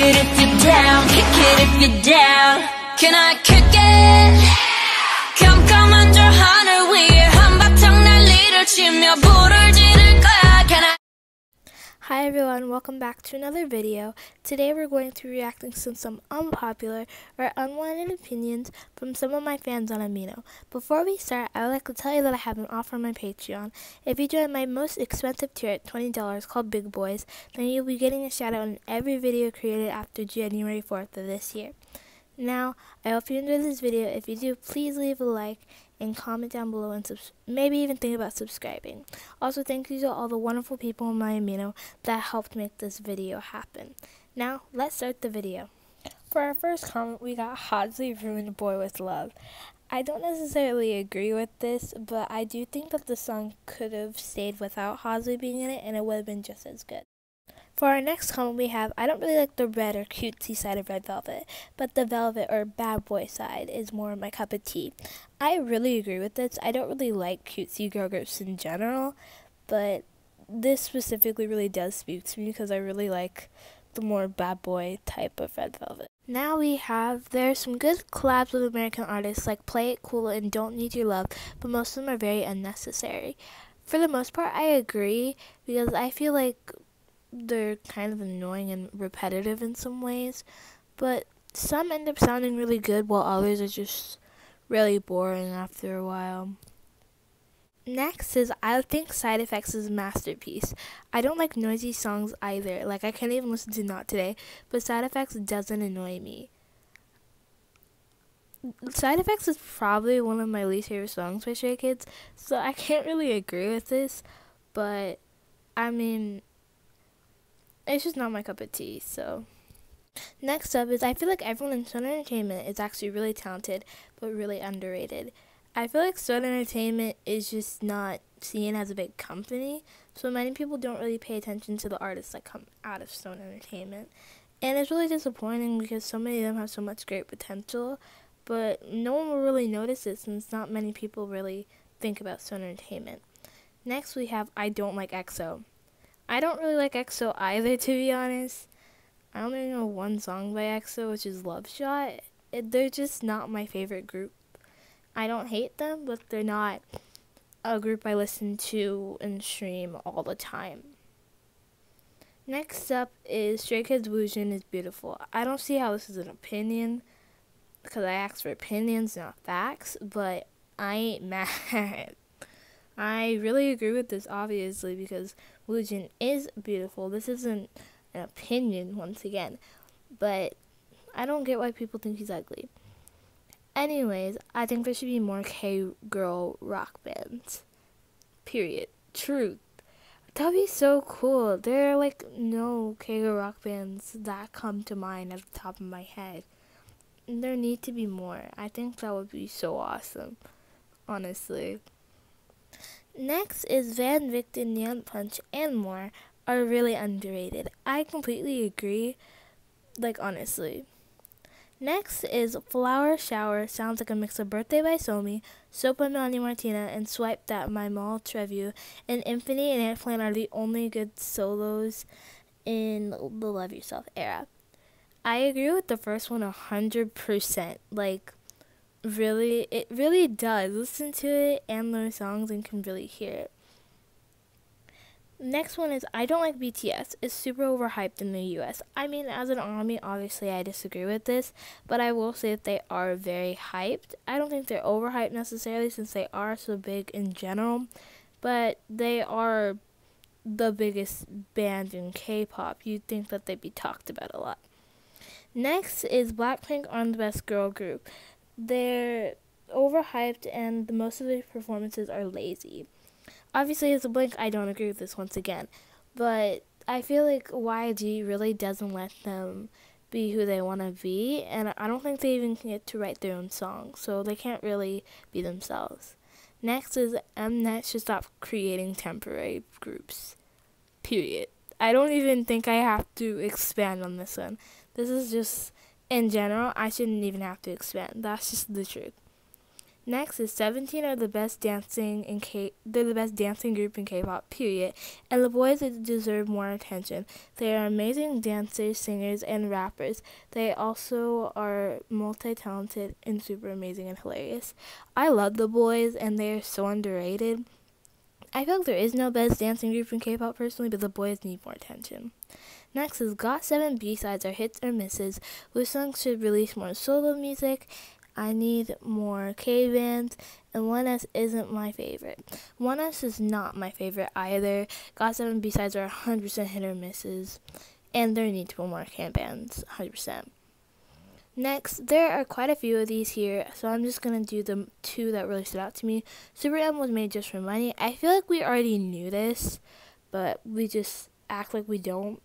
it if you're down, kick it if you're down. Can I kick it? 깜깜한 저 하늘 위에 한바탕 난리를 치며 불을 지를 거야. Can I? Hi everyone, welcome back to another video. Today we're going to be reacting to some unpopular or unwanted opinions from some of my fans on Amino. Before we start, I would like to tell you that I have an offer on my Patreon. If you join my most expensive tier at $20 called Big Boys, then you'll be getting a shout out in every video created after January 4th of this year. Now, I hope you enjoyed this video. If you do, please leave a like and comment down below and maybe even think about subscribing. Also, thank you to all the wonderful people in my Amino that helped make this video happen. Now, let's start the video. For our first comment, we got Halsey ruined a boy with love. I don't necessarily agree with this, but I do think that the song could have stayed without Halsey being in it and it would have been just as good. For our next comment we have, I don't really like the red or cutesy side of Red Velvet, but the velvet or bad boy side is more my cup of tea. I really agree with this. I don't really like cutesy girl groups in general, but this specifically really does speak to me because I really like the more bad boy type of Red Velvet. Now we have, there's some good collabs with American artists like Play It Cool and Don't Need Your Love, but most of them are very unnecessary. For the most part, I agree because I feel like they're kind of annoying and repetitive in some ways, but some end up sounding really good while others are just really boring after a while. Next is, I think Side Effects is a masterpiece. I don't like noisy songs either, like I can't even listen to Not Today, but Side Effects doesn't annoy me. Side Effects is probably one of my least favorite songs by Stray Kids, so I can't really agree with this, but I mean, it's just not my cup of tea, so. Next up is, I feel like everyone in Stone Entertainment is actually really talented, but really underrated. I feel like Stone Entertainment is just not seen as a big company, so many people don't really pay attention to the artists that come out of Stone Entertainment. And it's really disappointing because so many of them have so much great potential, but no one will really notice it since not many people really think about Stone Entertainment. Next we have I Don't Like EXO. I don't really like EXO either, to be honest. I only know one song by EXO, which is Love Shot. They're just not my favorite group. I don't hate them, but they're not a group I listen to and stream all the time. Next up is Stray Kids' Wuxin is beautiful. I don't see how this is an opinion, because I asked for opinions, not facts, but I ain't mad. I really agree with this, obviously, because Wuxin is beautiful. This isn't an opinion, once again, but I don't get why people think he's ugly. Anyways, I think there should be more K-girl rock bands. Period. Truth. That'd be so cool. There are like no K-girl rock bands that come to mind at the top of my head. There need to be more. I think that would be so awesome, honestly. Next is Van Victon, Neon Punch, and more are really underrated. I completely agree, like honestly. Next is Flower Shower, sounds like a mix of Birthday by Somi, Soap by Melanie Martina, and Swipe That by Mal Trevu, and Infinity and Airplane are the only good solos in the Love Yourself era. I agree with the first one 100%, like really, it really does. Listen to it and learn songs and can really hear it. Next one is I Don't Like BTS. It's super overhyped in the US. I mean, as an ARMY, obviously I disagree with this, but I will say that they are very hyped. I don't think they're overhyped necessarily since they are so big in general, but they are the biggest band in K-pop. You'd think that they'd be talked about a lot. Next is Blackpink are the best girl group. They're overhyped and most of their performances are lazy. Obviously, as a Blink, I don't agree with this once again, but I feel like YG really doesn't let them be who they want to be, and I don't think they even get to write their own songs, so they can't really be themselves. Next is Mnet should stop creating temporary groups. Period. I don't even think I have to expand on this one. This is just, in general, I shouldn't even have to expand. That's just the truth. Next is 17 are the best they're the best dancing group in K-pop, period. And the boys deserve more attention. They are amazing dancers, singers, and rappers. They also are multi-talented and super amazing and hilarious. I love the boys, and they are so underrated. I feel like there is no best dancing group in K-pop personally, but the boys need more attention. Next is GOT7 B-sides are hits or misses. Which songs should release more solo music? I need more K-bands, and 1S isn't my favorite. 1S is not my favorite either. GOT7 B-sides are 100% hit or misses, and there need to be more K-bands, 100%. Next, there are quite a few of these here, so I'm just going to do the 2 that really stood out to me. Super M was made just for money. I feel like we already knew this, but we just act like we don't.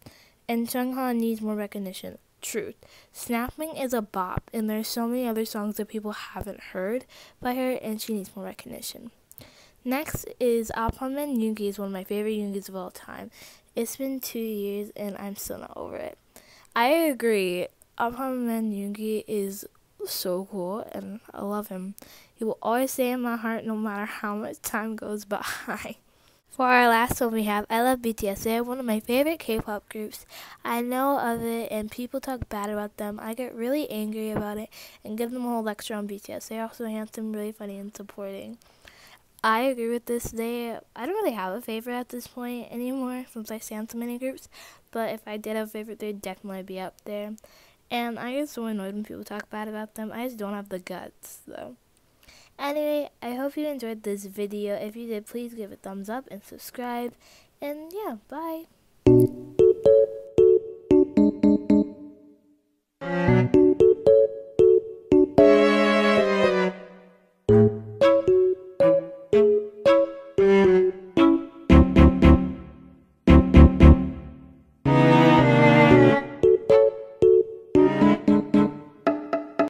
And Jungha needs more recognition. Truth. Snapping is a bop, and there's so many other songs that people haven't heard by her, and she needs more recognition. Next is Alphaman Yoongi is one of my favorite Yoongis of all time. It's been 2 years, and I'm still not over it. I agree. Alphaman Yoongi is so cool, and I love him. He will always stay in my heart no matter how much time goes by. For our last one, we have I Love BTS. They are one of my favorite K-pop groups. I know of it, and people talk bad about them. I get really angry about it and give them a whole lecture on BTS. They're also handsome, really funny, and supporting. I agree with this. I don't really have a favorite at this point anymore since I stand so many groups. But if I did have a favorite, they'd definitely be up there. And I get so annoyed when people talk bad about them. I just don't have the guts, though. Anyway, I hope you enjoyed this video. If you did, please give it a thumbs up and subscribe. And yeah, bye.